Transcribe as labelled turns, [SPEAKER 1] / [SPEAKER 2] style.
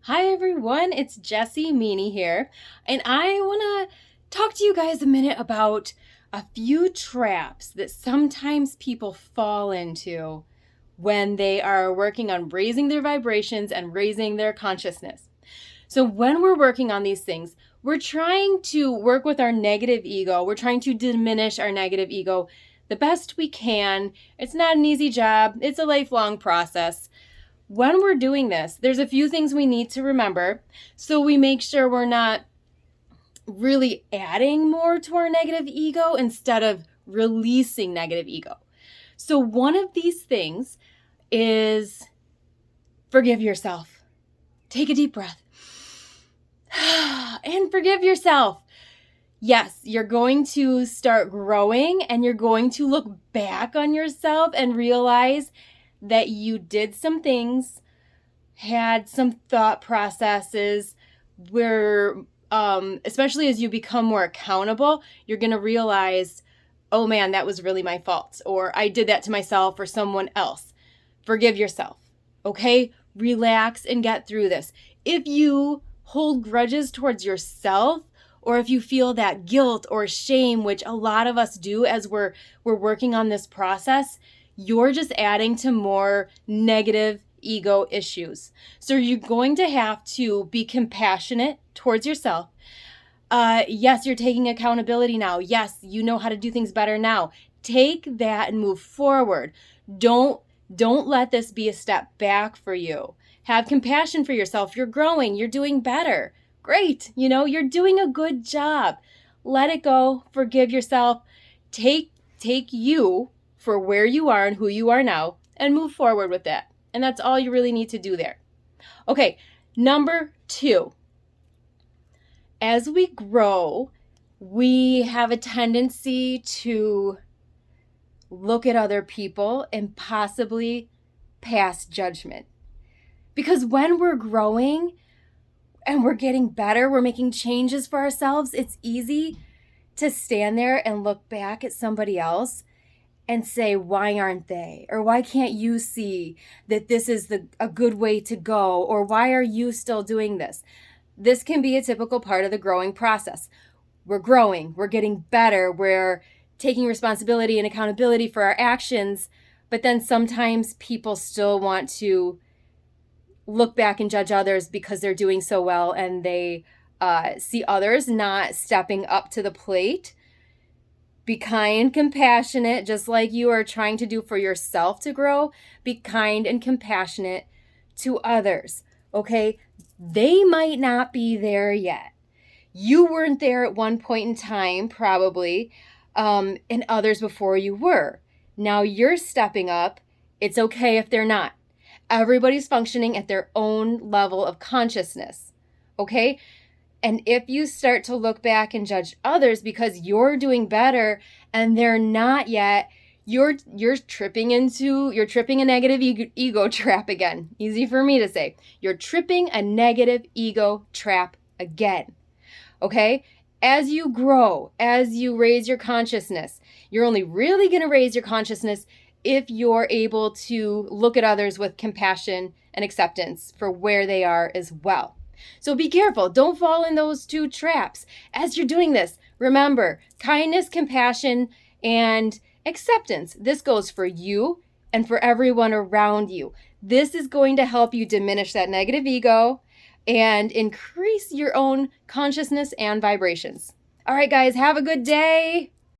[SPEAKER 1] Hi everyone, it's Jessie Meany here, and I want to talk to you guys a minute about a few traps that sometimes people fall into when they are working on raising their vibrations and raising their consciousness. So when we're working on these things, we're trying to work with our negative ego. We're trying to diminish our negative ego the best we can. It's not an easy job. It's a lifelong process. When we're doing this, there's a few things we need to remember so we make sure we're not really adding more to our negative ego instead of releasing negative ego. So one of these things is forgive yourself. Take a deep breath and forgive yourself. Yes, you're going to start growing and you're going to look back on yourself and realize that you did some things, had some thought processes where, especially as you become more accountable, you're going to realize, oh man, that was really my fault, or I did that to myself or someone else. Forgive yourself, okay? Relax and get through this. If you hold grudges towards yourself, or if you feel that guilt or shame, which a lot of us do as we're working on this process, you're just adding to more negative ego issues. So you're going to have to be compassionate towards yourself. Yes, you're taking accountability now. Yes, you know how to do things better now. Take that and move forward. Don't let this be a step back for you. Have compassion for yourself. You're growing. You're doing better. Great. You're doing a good job. Let it go. Forgive yourself. Take you for where you are and who you are now and move forward with that. And that's all you really need to do there. Okay, number 2. As we grow, we have a tendency to look at other people and possibly pass judgment. Because when we're growing and we're getting better, we're making changes for ourselves, it's easy to stand there and look back at somebody else and say, why aren't they? Or why can't you see that this is a good way to go? Or why are you still doing this? This can be a typical part of the growing process. We're growing, we're getting better, we're taking responsibility and accountability for our actions, but then sometimes people still want to look back and judge others because they're doing so well and they see others not stepping up to the plate. Be kind, compassionate, just like you are trying to do for yourself to grow. Be kind and compassionate to others, okay? They might not be there yet. You weren't there at one point in time, probably, and others before you were. Now you're stepping up. It's okay if they're not. Everybody's functioning at their own level of consciousness, okay? And if you start to look back and judge others because you're doing better and they're not yet, you're tripping a negative ego trap again. Easy for me to say. You're tripping a negative ego trap again. Okay? As you grow, as you raise your consciousness, you're only really going to raise your consciousness if you're able to look at others with compassion and acceptance for where they are as well. So be careful. Don't fall in those 2 traps. As you're doing this, remember, kindness, compassion, and acceptance. This goes for you and for everyone around you. This is going to help you diminish that negative ego and increase your own consciousness and vibrations. All right, guys, have a good day.